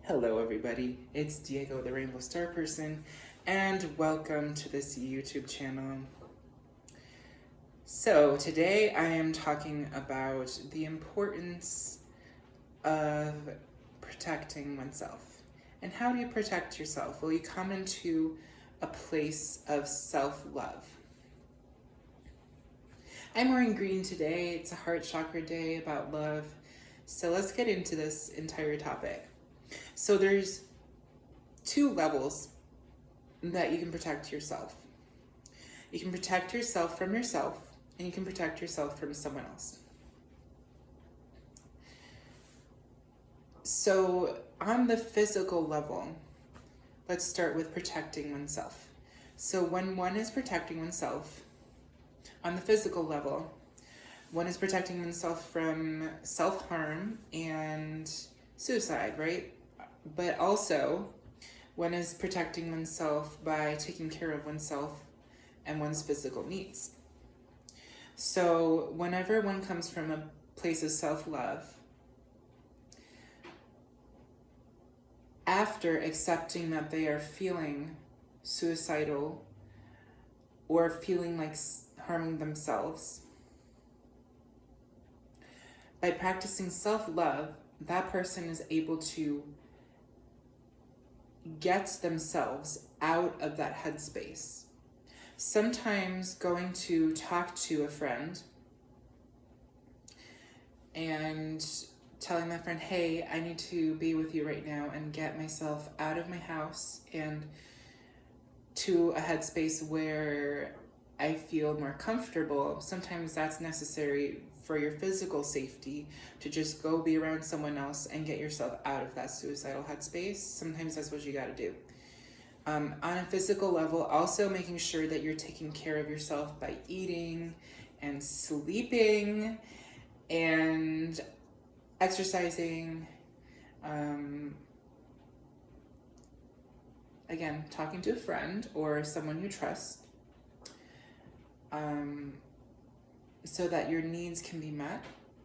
Hello everybody, it's Diego the Rainbow Star Person, and welcome to this YouTube channel. So today I am talking about the importance of protecting oneself. And how do you protect yourself? Well, you come into a place of self-love. I'm wearing green today. It's a heart chakra day about love. So let's get into this entire topic. So there's two levels that you can protect yourself. You can protect yourself from yourself, and you can protect yourself from someone else. So on the physical level, let's start with protecting oneself. So when one is protecting oneself, on the physical level, one is protecting oneself from self-harm and suicide, right? But also, one is protecting oneself by taking care of oneself and one's physical needs. So whenever one comes from a place of self-love, after accepting that they are feeling suicidal or feeling like harming themselves, by practicing self-love, that person is able to get themselves out of that headspace. Sometimes going to talk to a friend and telling that friend, hey, I need to be with you right now and get myself out of my house and to a headspace where I feel more comfortable. Sometimes that's necessary for your physical safety, to just go be around someone else and get yourself out of that suicidal headspace. Sometimes that's what you got to do. On a physical level, also making sure that you're taking care of yourself by eating and sleeping and exercising. Again, talking to a friend or someone you trust, so that your needs can be met,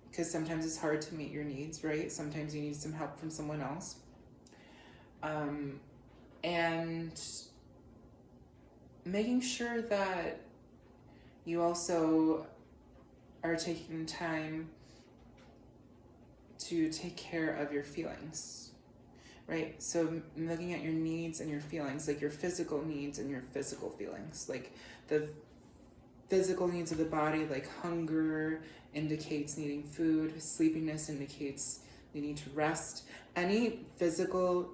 because sometimes it's hard to meet your needs, right? Sometimes you need some help from someone else. And making sure that you also are taking time to take care of your feelings, right? So looking at your needs and your feelings, like your physical needs and your physical feelings, like the physical needs of the body, like hunger indicates needing food, sleepiness indicates you need to rest. Any physical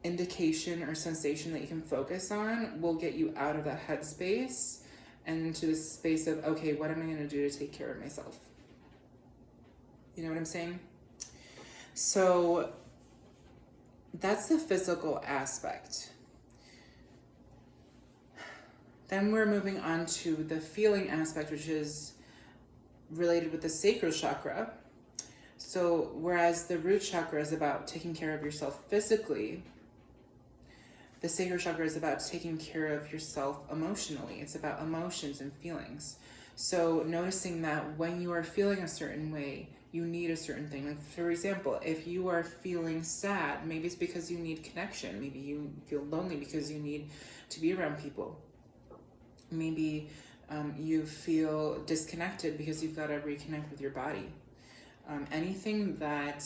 indication or sensation that you can focus on will get you out of that headspace and into the space of, okay, what am I going to do to take care of myself? You know what I'm saying? So that's the physical aspect. Then we're moving on to the feeling aspect, which is related with the sacral chakra. So whereas the root chakra is about taking care of yourself physically, the sacral chakra is about taking care of yourself emotionally. It's about emotions and feelings. So noticing that when you are feeling a certain way, you need a certain thing. Like, for example, if you are feeling sad, maybe it's because you need connection. Maybe you feel lonely because you need to be around people. Maybe you feel disconnected because you've got to reconnect with your body. Anything that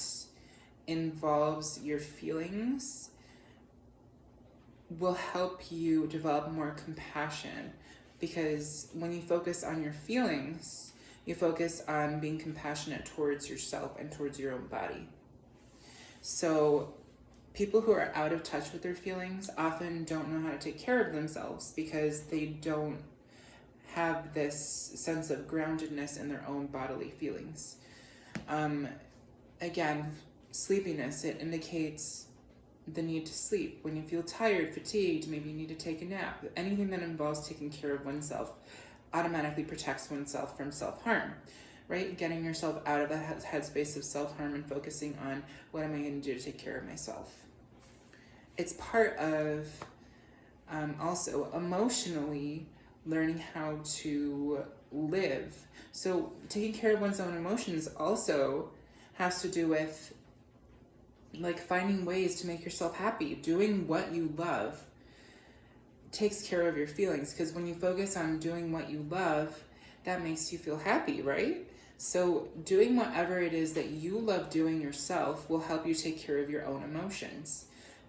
involves your feelings will help you develop more compassion, because when you focus on your feelings, you focus on being compassionate towards yourself and towards your own body. So people who are out of touch with their feelings often don't know how to take care of themselves because they don't have this sense of groundedness in their own bodily feelings. Again, sleepiness, it indicates the need to sleep. When you feel tired, fatigued, maybe you need to take a nap. Anything that involves taking care of oneself automatically protects oneself from self-harm, right? Getting yourself out of the headspace of self-harm and focusing on, what am I going to do to take care of myself? It's part of also emotionally learning how to live. So taking care of one's own emotions also has to do with like finding ways to make yourself happy, doing what you love takes care of your feelings, because when you focus on doing what you love, that makes you feel happy, right? So doing whatever it is that you love doing yourself will help you take care of your own emotions.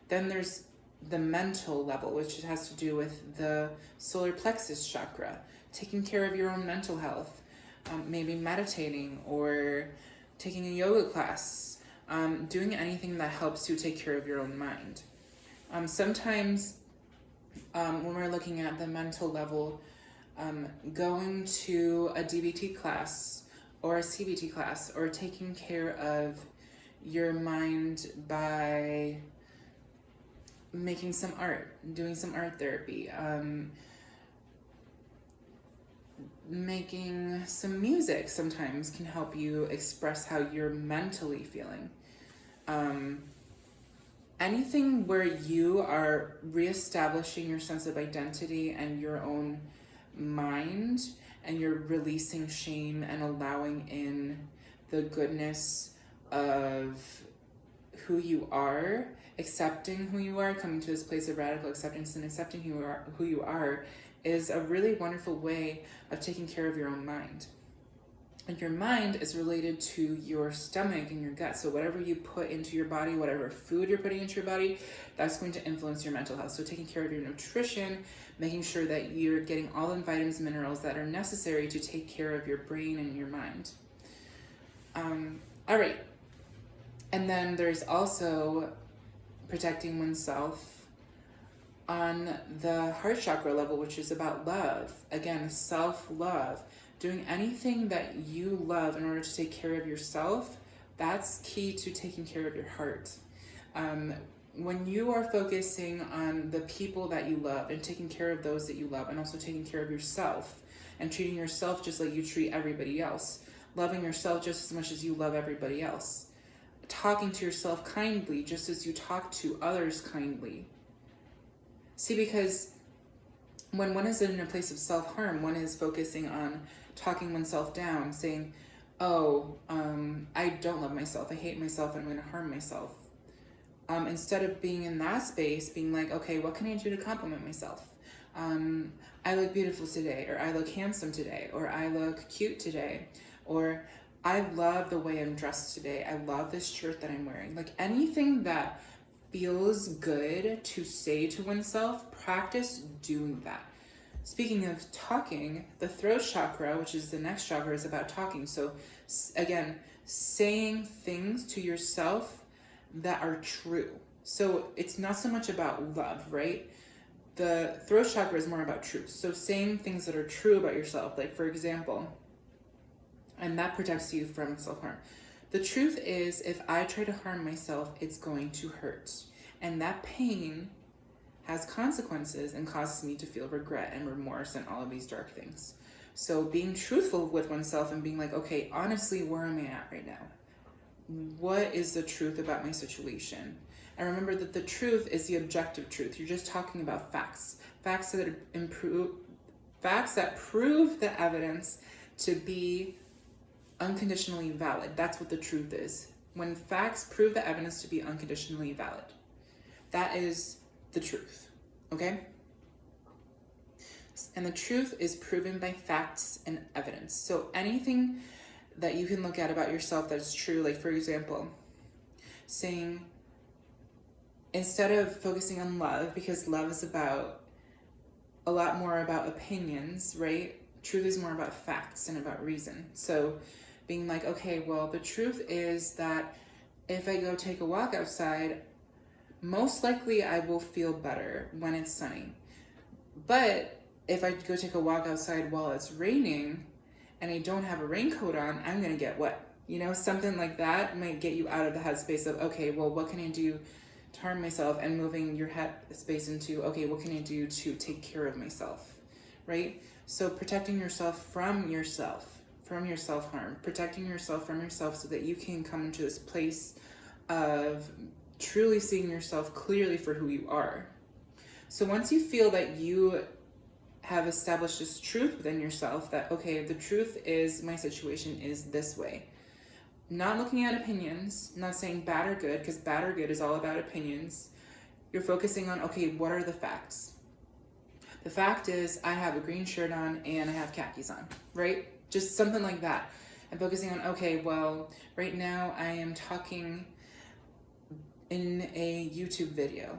Then there's the mental level, which has to do with the solar plexus chakra, taking care of your own mental health, maybe meditating or taking a yoga class, doing anything that helps you take care of your own mind. Sometimes when we're looking at the mental level, going to a DBT class or a CBT class, or taking care of your mind by making some art, doing some art therapy, making some music sometimes can help you express how you're mentally feeling. Anything where you are reestablishing your sense of identity and your own mind, and you're releasing shame and allowing in the goodness of who you are, accepting who you are, coming to this place of radical acceptance and accepting who you are is a really wonderful way of taking care of your own mind. And your mind is related to your stomach and your gut. So whatever you put into your body, whatever food you're putting into your body, that's going to influence your mental health. So taking care of your nutrition, making sure that you're getting all the vitamins and minerals that are necessary to take care of your brain and your mind. All right. And then there's also protecting oneself on the heart chakra level, which is about love. Again, self-love. Doing anything that you love in order to take care of yourself, that's key to taking care of your heart. When you are focusing on the people that you love and taking care of those that you love, and also taking care of yourself and treating yourself just like you treat everybody else, loving yourself just as much as you love everybody else, talking to yourself kindly just as you talk to others kindly. See, because when one is in a place of self-harm, one is focusing on talking oneself down, saying, I don't love myself, I hate myself, I'm going to harm myself. Instead of being in that space, being like, okay, what can I do to compliment myself? I look beautiful today, or I look handsome today, or I look cute today, or I love the way I'm dressed today, I love this shirt that I'm wearing. Like anything that feels good to say to oneself, practice doing that. Speaking of talking, the throat chakra, which is the next chakra, is about talking. So again, saying things to yourself that are true. So it's not so much about love, right? The throat chakra is more about truth. So saying things that are true about yourself, like for example, and that protects you from self-harm. The truth is, if I try to harm myself, it's going to hurt. And that pain has consequences and causes me to feel regret and remorse and all of these dark things. So being truthful with oneself and being like, okay, honestly, where am I at right now? What is the truth about my situation? And remember that the truth is the objective truth. You're just talking about facts. Facts that prove the evidence to be unconditionally valid. That's what the truth is. When facts prove the evidence to be unconditionally valid, that is the truth, okay? And the truth is proven by facts and evidence. So anything that you can look at about yourself that is true, like for example, saying, instead of focusing on love, because love is about a lot more about opinions, right? Truth is more about facts and about reason. So being like, okay, well, the truth is that if I go take a walk outside, most likely I will feel better when it's sunny. But if I go take a walk outside while it's raining and I don't have a raincoat on, I'm going to get wet. You know, something like that might get you out of the headspace of, okay, well, what can I do to harm myself? And moving your headspace into, okay, what can I do to take care of myself, right? So protecting yourself from your self-harm, protecting yourself from yourself so that you can come into this place of truly seeing yourself clearly for who you are. So once you feel that you have established this truth within yourself, that, okay, the truth is my situation is this way. not looking at opinions, not saying bad or good, because bad or good is all about opinions. You're focusing on, okay, what are the facts? The fact is, I have a green shirt on and I have khakis on, right? Just something like that. I'm focusing on, okay, well, right now I am talking in a YouTube video.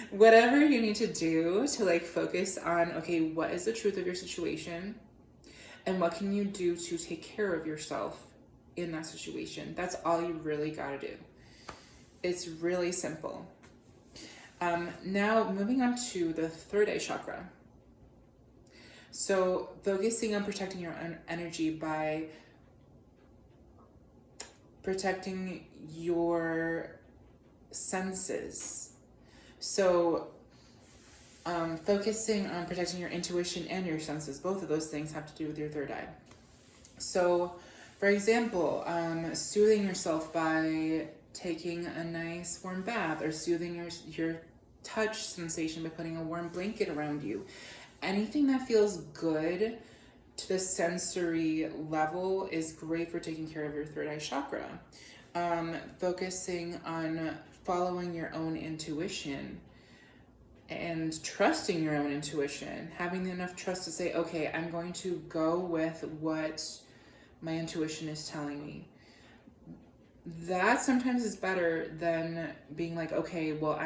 Whatever you need to do to like focus on, okay, what is the truth of your situation and what can you do to take care of yourself in that situation? That's all you really gotta do. It's really simple. Now moving on to the third eye chakra. So focusing on protecting your own energy by protecting your senses. So focusing on protecting your intuition and your senses. Both of those things have to do with your third eye. So for example, soothing yourself by taking a nice warm bath, or soothing your touch sensation by putting a warm blanket around you. Anything that feels good to the sensory level is great for taking care of your third eye chakra. Focusing on following your own intuition and trusting your own intuition, having enough trust to say, okay, I'm going to go with what my intuition is telling me. That sometimes is better than being like, okay, well,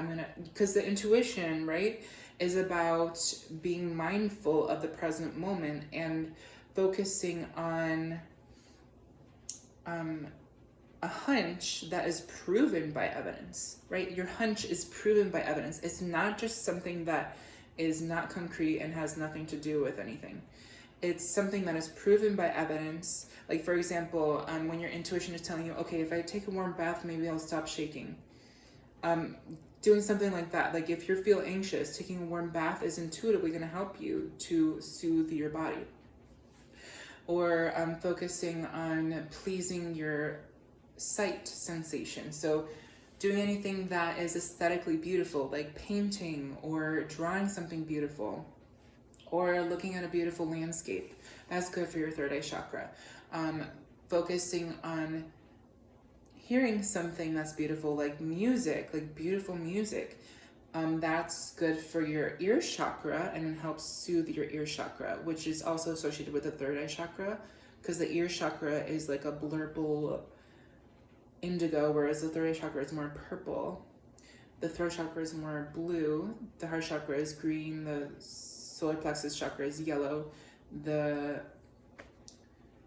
because the intuition, right, is about being mindful of the present moment and focusing on a hunch that is proven by evidence, right? Your hunch is proven by evidence. It's not just something that is not concrete and has nothing to do with anything. It's something that is proven by evidence. Like, for example, when your intuition is telling you, okay, if I take a warm bath, maybe I'll stop shaking. Doing something like that. Like, if you feel anxious, taking a warm bath is intuitively going to help you to soothe your body. Or focusing on pleasing your sight sensation. So doing anything that is aesthetically beautiful, like painting or drawing something beautiful, or looking at a beautiful landscape. That's good for your third eye chakra. Focusing on hearing something that's beautiful, like music, like beautiful music. That's good for your ear chakra and it helps soothe your ear chakra, which is also associated with the third eye chakra, because the ear chakra is like a blurple indigo, whereas the third eye chakra is more purple. The throat chakra is more blue. The heart chakra is green. The solar plexus chakra is yellow. The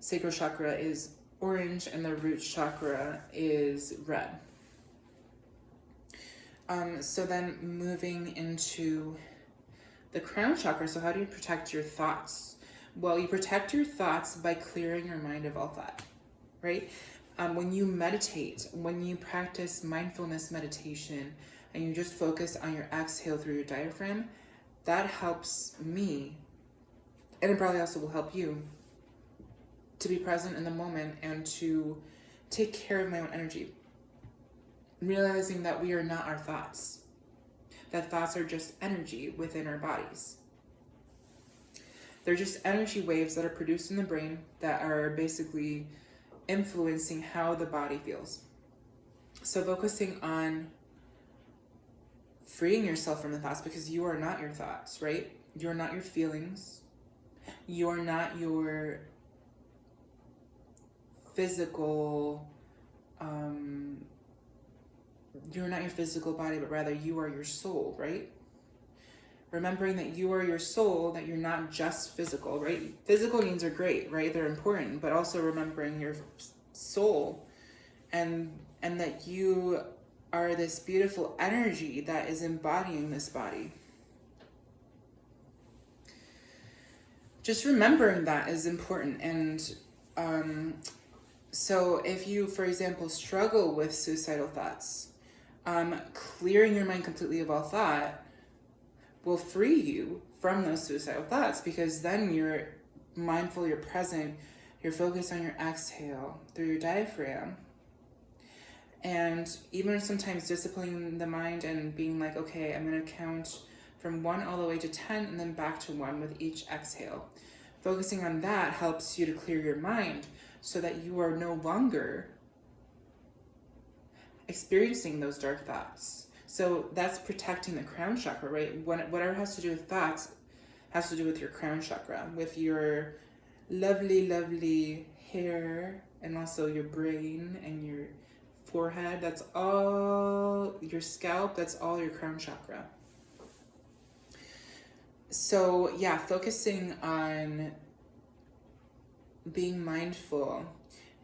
sacral chakra is orange, and the root chakra is red. So then moving into the crown chakra. So how do you protect your thoughts? Well, you protect your thoughts by clearing your mind of all thought, right? When you meditate, when you practice mindfulness meditation, and you just focus on your exhale through your diaphragm, that helps me, and it probably also will help you, to be present in the moment and to take care of my own energy. Realizing that we are not our thoughts. That thoughts are just energy within our bodies. They're just energy waves that are produced in the brain that are basically influencing how the body feels. So focusing on freeing yourself from the thoughts, because you are not your thoughts, right? You're not your feelings. You're not your physical, you're not your physical body, but rather you are your soul, right? Remembering that you are your soul, that you're not just physical, right? Physical needs are great, right? They're important, but also remembering your soul and that you are this beautiful energy that is embodying this body. Just remembering that is important. And so if you, for example, struggle with suicidal thoughts, clearing your mind completely of all thought will free you from those suicidal thoughts, because then you're mindful, you're present, you're focused on your exhale through your diaphragm. And even sometimes disciplining the mind and being like, okay, I'm going to count from 1 all the way to 10 and then back to 1 with each exhale. Focusing on that helps you to clear your mind so that you are no longer experiencing those dark thoughts. So that's protecting the crown chakra, right? Whatever has to do with thoughts has to do with your crown chakra, with your lovely, lovely hair, and also your brain and your forehead. That's all your scalp, that's all your crown chakra. So yeah, focusing on being mindful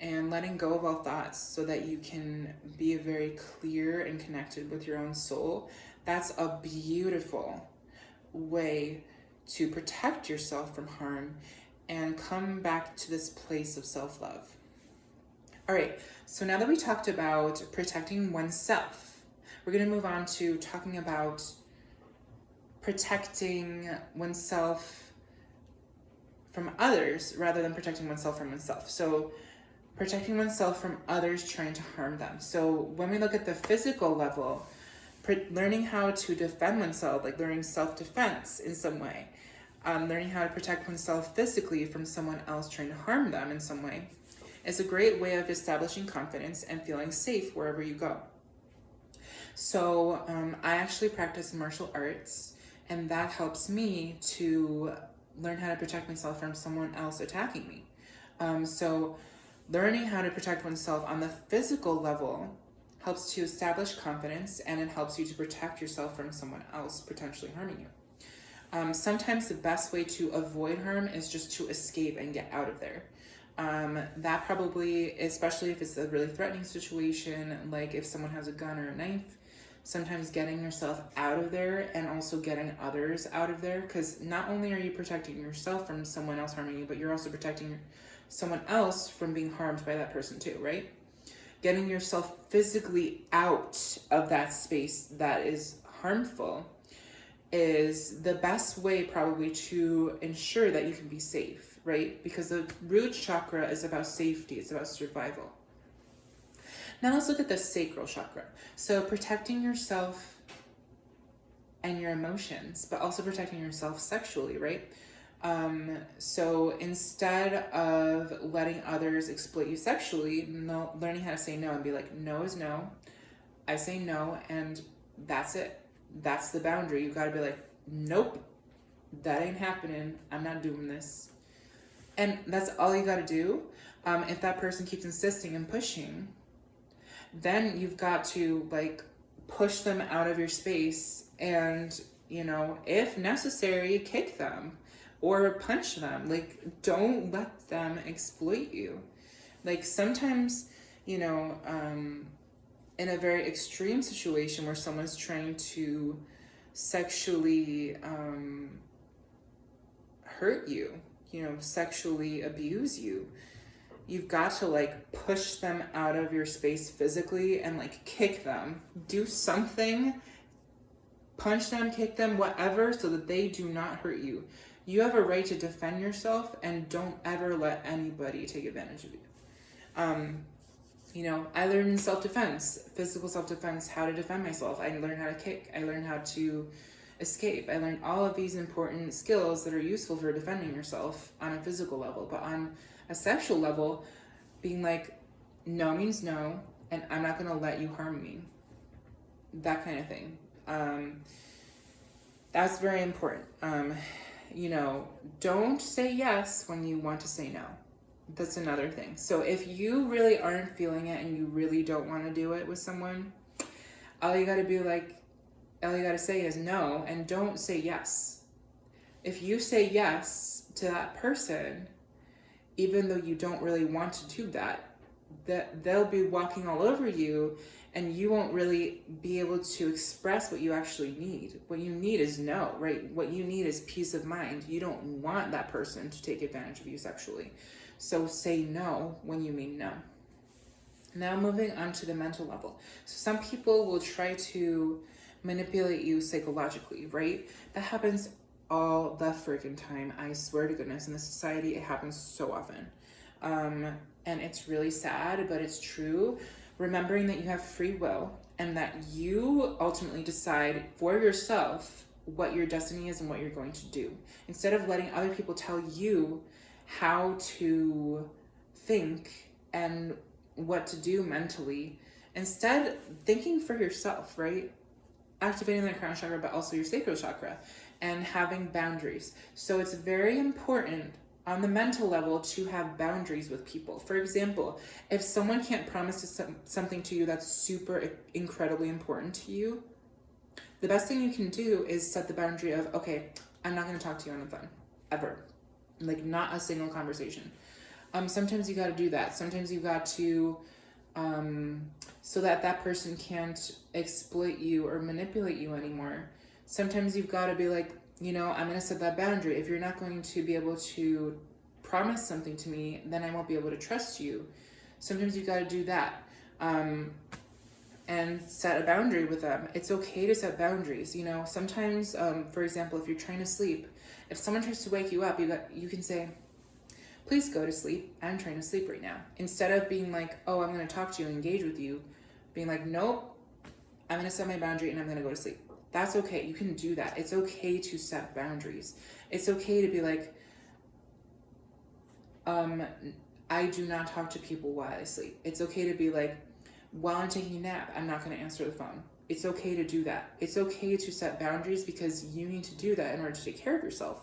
and letting go of all thoughts so that you can be very clear and connected with your own soul. That's a beautiful way to protect yourself from harm and come back to this place of self-love. All right, so now that we talked about protecting oneself, we're going to move on to talking about protecting oneself from others rather than protecting oneself from oneself. So protecting oneself from others trying to harm them. So when we look at the physical level, learning how to defend oneself, like learning self-defense in some way, learning how to protect oneself physically from someone else trying to harm them in some way, is a great way of establishing confidence and feeling safe wherever you go. So I actually practice martial arts, and that helps me to learn how to protect myself from someone else attacking me. So learning how to protect oneself on the physical level helps to establish confidence, and it helps you to protect yourself from someone else potentially harming you. Sometimes the best way to avoid harm is just to escape and get out of there. That probably, especially if it's a really threatening situation, like if someone has a gun or a knife, sometimes getting yourself out of there and also getting others out of there, because not only are you protecting yourself from someone else harming you, but you're also protecting someone else from being harmed by that person too, right? Getting yourself physically out of that space that is harmful is the best way probably to ensure that you can be safe, right? Because the root chakra is about safety, it's about survival. Now let's look at the sacral chakra. So protecting yourself and your emotions, but also protecting yourself sexually, right? So instead of letting others exploit you sexually, learning how to say no and be like, no is no. I say no, and that's it. That's the boundary. You gotta be like, nope, that ain't happening. I'm not doing this. And that's all you gotta do. If that person keeps insisting and pushing, then you've got to like push them out of your space and, you know, if necessary, kick them or punch them. Like, don't let them exploit you. Like sometimes, you know, in a very extreme situation where someone's trying to sexually hurt you, you know, sexually abuse you, you've got to like push them out of your space physically and like kick them, do something, punch them, kick them, whatever, so that they do not hurt you. You have a right to defend yourself, and don't ever let anybody take advantage of you. You know, I learned in self-defense, physical self-defense, how to defend myself. I learned how to kick. I learned how to escape. I learned all of these important skills that are useful for defending yourself on a physical level. But on a sexual level, being like, no means no, and I'm not going to let you harm me. That kind of thing. That's very important. You know, don't say yes when you want to say no. That's another thing. So if you really aren't feeling it and you really don't want to do it with someone, all you got to say is no, and don't say yes. If you say yes to that person, even though you don't really want to do that, they'll be walking all over you, and you won't really be able to express what you actually need. What you need is no, right? What you need is peace of mind. You don't want that person to take advantage of you sexually. So say no when you mean no. Now moving on to the mental level. So some people will try to manipulate you psychologically, right? That happens all the freaking time. I swear to goodness, in this society, it happens so often. And it's really sad, but it's true. Remembering that you have free will and that you ultimately decide for yourself what your destiny is and what you're going to do. Instead of letting other people tell you how to think and what to do mentally. Instead, thinking for yourself, right? Activating the crown chakra, but also your sacral chakra, and having boundaries. So it's very important on the mental level to have boundaries with people. For example, if someone can't promise something to you that's super incredibly important to you, the best thing you can do is set the boundary of, okay, I'm not going to talk to you on the phone ever. Like, not a single conversation. Sometimes you got to do that. Sometimes you got to, so that that person can't exploit you or manipulate you anymore. Sometimes you've got to be like, you know, I'm going to set that boundary. If you're not going to be able to promise something to me, then I won't be able to trust you. Sometimes you've got to do that. And set a boundary with them. It's okay to set boundaries. You know, sometimes, for example, if you're trying to sleep, if someone tries to wake you up, you can say, please go to sleep. I'm trying to sleep right now. Instead of being like, oh, I'm going to talk to you and engage with you, being like, nope, I'm going to set my boundary and I'm going to go to sleep. That's okay. You can do that. It's okay to set boundaries. It's okay to be like, I do not talk to people while I sleep. It's okay to be like, while I'm taking a nap, I'm not going to answer the phone. It's okay to do that. It's okay to set boundaries because you need to do that in order to take care of yourself.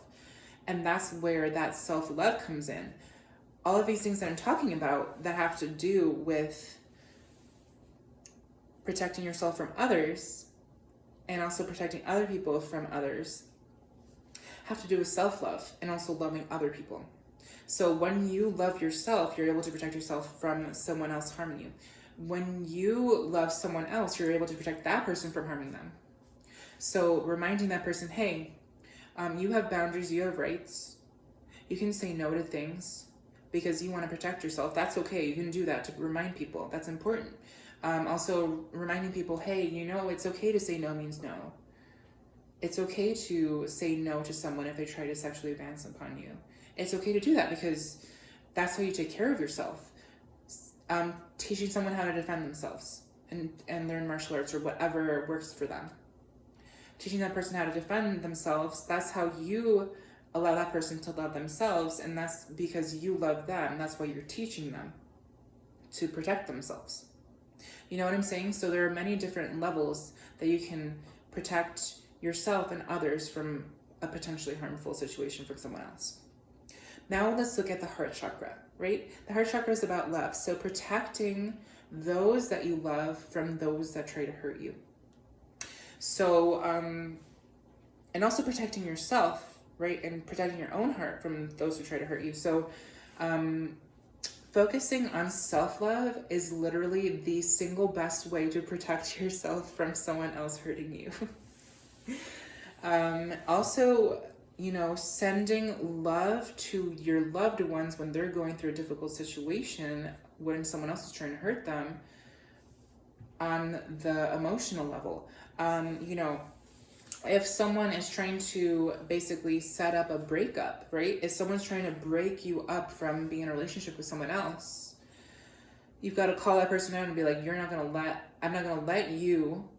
And that's where that self-love comes in. All of these things that I'm talking about that have to do with protecting yourself from others and also protecting other people from others have to do with self-love and also loving other people. So when you love yourself, you're able to protect yourself from someone else harming you. When you love someone else, you're able to protect that person from harming them. So reminding that person, hey, you have boundaries, you have rights. You can say no to things because you want to protect yourself. That's okay. You can do that to remind people. That's important. Also reminding people, hey, you know, it's okay to say no means no. It's okay to say no to someone if they try to sexually advance upon you. It's okay to do that because that's how you take care of yourself. Teaching someone how to defend themselves and learn martial arts or whatever works for them. Teaching that person how to defend themselves, that's how you allow that person to love themselves, and that's because you love them. That's why you're teaching them to protect themselves. You know what I'm saying? So there are many different levels that you can protect yourself and others from a potentially harmful situation from someone else. Now let's look at the heart chakra, right? The heart chakra is about love. So protecting those that you love from those that try to hurt you. So, and also protecting yourself, right? And protecting your own heart from those who try to hurt you. So, focusing on self-love is literally the single best way to protect yourself from someone else hurting you. Also, you know, sending love to your loved ones when they're going through a difficult situation, when someone else is trying to hurt them on the emotional level. You know, if someone is trying to basically set up a breakup, right? If someone's trying to break you up from being in a relationship with someone else, you've got to call that person out and be like, I'm not going to let you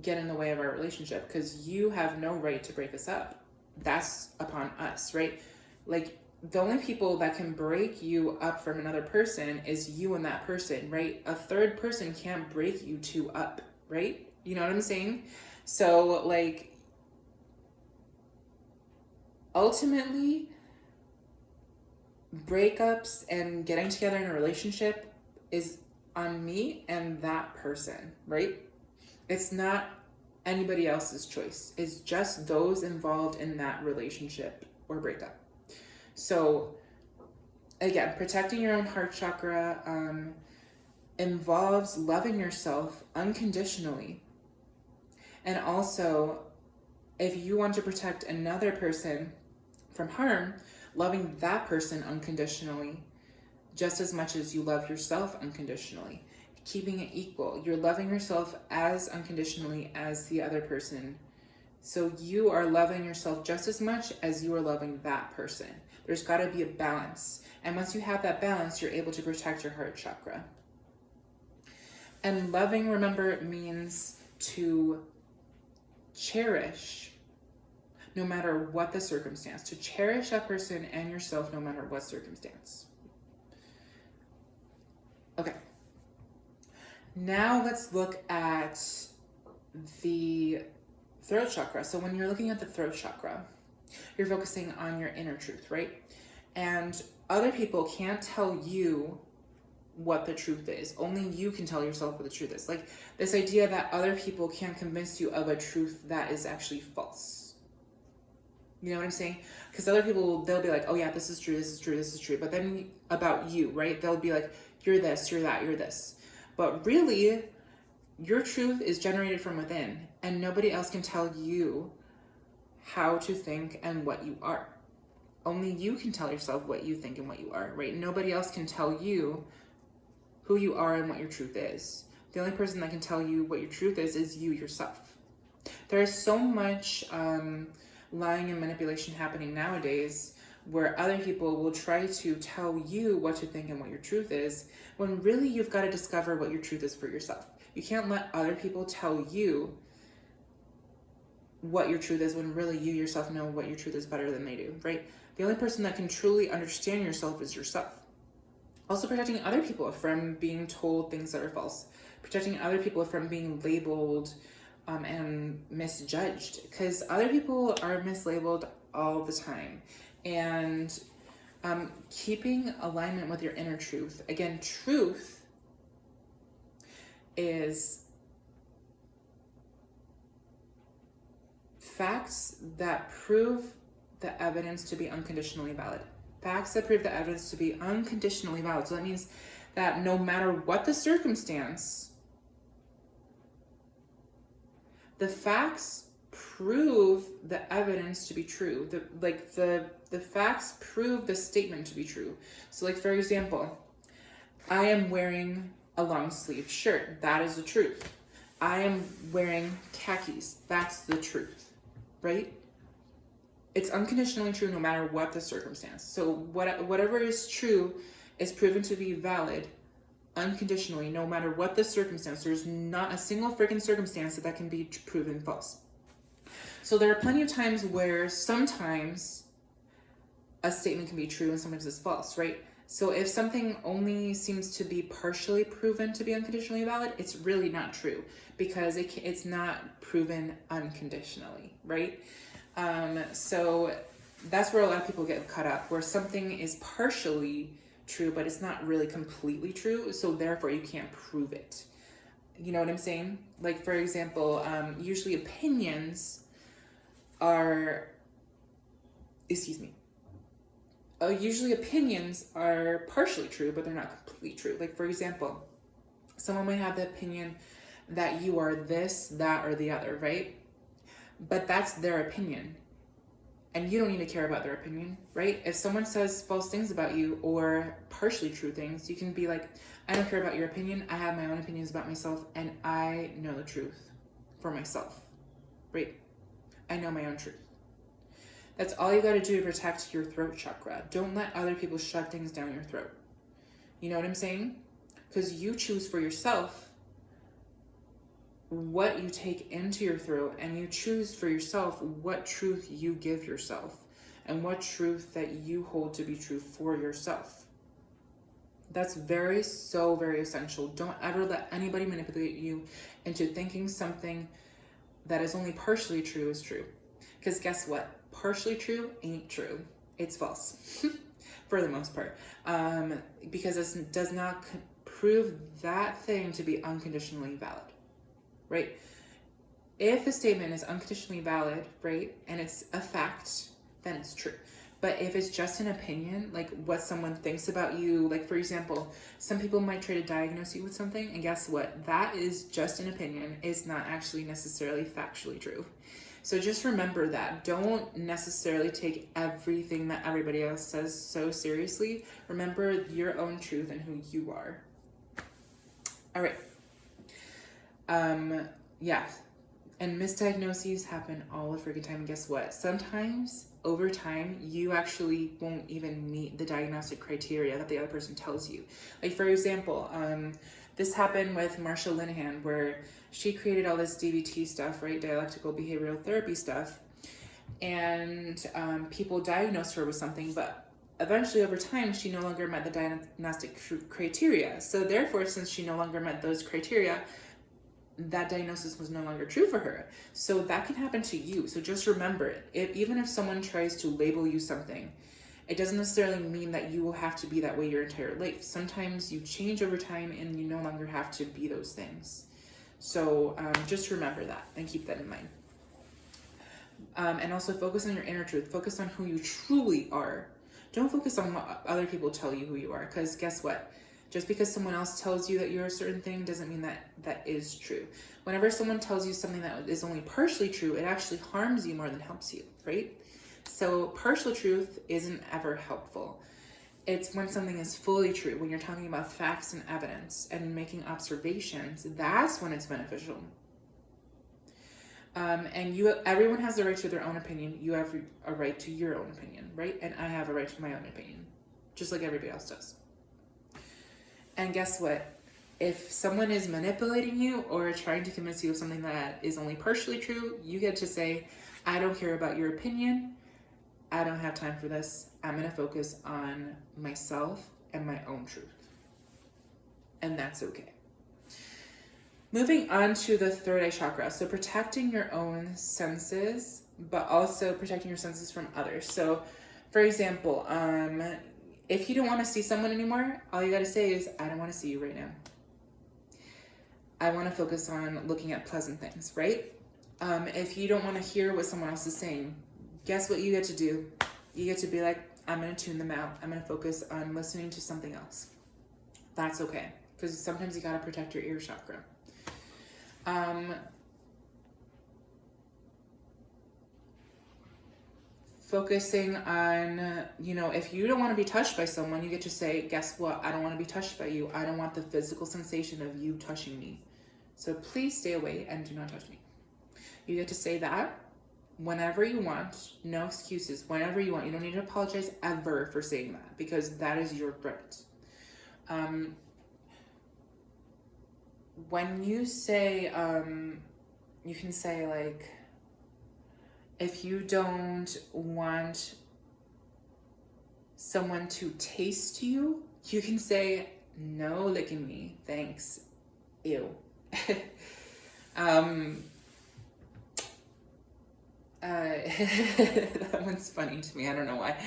get in the way of our relationship because you have no right to break us up. That's upon us, right? Like, the only people that can break you up from another person is you and that person, right? A third person can't break you two up, right? You know what I'm saying? So, like, ultimately, breakups and getting together in a relationship is on me and that person, right? It's not anybody else's choice. It's just those involved in that relationship or breakup. So, again, protecting your own heart chakra involves loving yourself unconditionally. And also, if you want to protect another person from harm, loving that person unconditionally just as much as you love yourself unconditionally. Keeping it equal. You're loving yourself as unconditionally as the other person. So you are loving yourself just as much as you are loving that person. There's got to be a balance. And once you have that balance, you're able to protect your heart chakra. And loving, remember, means to cherish no matter what the circumstance. To cherish that person and yourself no matter what circumstance. Okay. Now let's look at the throat chakra. So when you're looking at the throat chakra, you're focusing on your inner truth, right? And other people can't tell you what the truth is. Only you can tell yourself what the truth is. Like this idea that other people can't convince you of a truth that is actually false. You know what I'm saying? Because other people, they'll be like, oh yeah, this is true, this is true, this is true. But then about you, right? They'll be like, you're this, you're that, you're this. But really, your truth is generated from within, and nobody else can tell you how to think and what you are. Only you can tell yourself what you think and what you are, right? Nobody else can tell you who you are and what your truth is. The only person that can tell you what your truth is you yourself. There is so much lying and manipulation happening nowadays where other people will try to tell you what to think and what your truth is, when really you've got to discover what your truth is for yourself. You can't let other people tell you what your truth is when really you yourself know what your truth is better than they do, right? The only person that can truly understand yourself is yourself. Also protecting other people from being told things that are false. Protecting other people from being labeled and misjudged. Because other people are mislabeled all the time. And keeping alignment with your inner truth. Again, truth is facts that prove the evidence to be unconditionally valid. Facts that prove the evidence to be unconditionally valid. So that means that no matter what the circumstance, the facts prove the evidence to be true. The facts prove the statement to be true. So like, for example, I am wearing a long sleeve shirt. That is the truth. I am wearing khakis. That's the truth, right? It's unconditionally true no matter what the circumstance. So whatever is true is proven to be valid unconditionally no matter what the circumstance. There's not a single freaking circumstance that can be proven false. So there are plenty of times where sometimes a statement can be true and sometimes it's false, right? So if something only seems to be partially proven to be unconditionally valid, it's really not true because it's not proven unconditionally, right? So that's where a lot of people get caught up, where something is partially true, but it's not really completely true. So therefore you can't prove it. You know what I'm saying? Like, for example, usually opinions are, usually opinions are partially true, but they're not completely true. Like, for example, someone might have the opinion that you are this, that, or the other, right? But that's their opinion. And you don't need to care about their opinion, right? If someone says false things about you or partially true things, you can be like, I don't care about your opinion. I have my own opinions about myself and I know the truth for myself, right? I know my own truth. That's all you got to do to protect your throat chakra. Don't let other people shove things down your throat. You know what I'm saying? Because you choose for yourself what you take into your throat, and you choose for yourself what truth you give yourself and what truth that you hold to be true for yourself. That's very essential. Don't ever let anybody manipulate you into thinking something that is only partially true is true. Because guess what? Partially true ain't true. It's false for the most part. Because it does not prove that thing to be unconditionally valid. Right? If a statement is unconditionally valid, right, and it's a fact, then it's true. But if it's just an opinion, like what someone thinks about you, like for example, some people might try to diagnose you with something, and guess what? That is just an opinion. It's not actually necessarily factually true. So just remember that. Don't necessarily take everything that everybody else says so seriously. Remember your own truth and who you are. All right. Yeah. And misdiagnoses happen all the freaking time. And guess what? Sometimes over time, you actually won't even meet the diagnostic criteria that the other person tells you. Like, for example, this happened with Marsha Linehan, where she created all this DBT stuff, right? Dialectical behavioral therapy stuff. And people diagnosed her with something, but eventually over time, she no longer met the diagnostic criteria. So therefore, since she no longer met those criteria, that diagnosis was no longer true for her. So that can happen to you. So just remember it. Even if someone tries to label you something, it doesn't necessarily mean that you will have to be that way your entire life. Sometimes you change over time and you no longer have to be those things. So just remember that and keep that in mind. And also focus on your inner truth. Focus on who you truly are. Don't focus on what other people tell you who you are, because guess what? Just because someone else tells you that you're a certain thing doesn't mean that that is true. Whenever someone tells you something that is only partially true, it actually harms you more than helps you, right? So partial truth isn't ever helpful. It's when something is fully true, when you're talking about facts and evidence and making observations, that's when it's beneficial. And everyone has the right to their own opinion. You have a right to your own opinion, right? And I have a right to my own opinion, just like everybody else does. And guess what? If someone is manipulating you or trying to convince you of something that is only partially true, you get to say, I don't care about your opinion. I don't have time for this. I'm going to focus on myself and my own truth. And that's okay. Moving on to the third eye chakra. So protecting your own senses, but also protecting your senses from others. So for example, if you don't want to see someone anymore, all you got to say is, I don't want to see you right now. I want to focus on looking at pleasant things, right? If you don't want to hear what someone else is saying, guess what you get to do? You get to be like, I'm going to tune them out. I'm going to focus on listening to something else. That's okay. Because sometimes you got to protect your ear chakra. Focusing on, if you don't want to be touched by someone, you get to say, guess what? I don't want to be touched by you. I don't want the physical sensation of you touching me. So please stay away and do not touch me. You get to say that whenever you want, no excuses, whenever you want. You don't need to apologize ever for saying that, because that is your right. When you say, you can say like, if you don't want someone to taste you, you can say, no licking me, thanks, ew. That one's funny to me, I don't know why.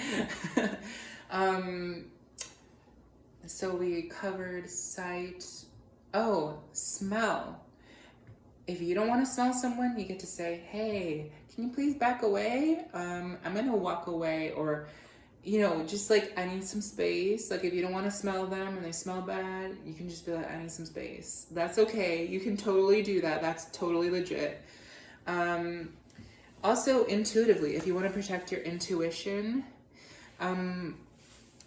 So we covered sight. Oh, smell. If you don't want to smell someone, you get to say, hey, can you please back away? I'm going to walk away. Or, just like, I need some space. Like, if you don't want to smell them and they smell bad, you can just be like, I need some space. That's okay. You can totally do that. That's totally legit. Also, intuitively, if you want to protect your intuition,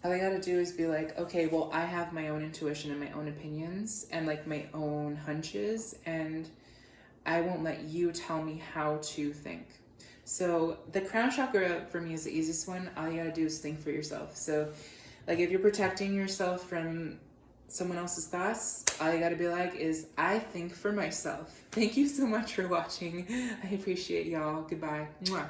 all I gotta do is be like, okay, well, I have my own intuition and my own opinions and like my own hunches, and I won't let you tell me how to think. So the crown chakra for me is the easiest one. All you gotta do is think for yourself. So like if you're protecting yourself from someone else's thoughts, all you gotta be like is, I think for myself. Thank you so much for watching. I appreciate y'all. Goodbye. Mwah.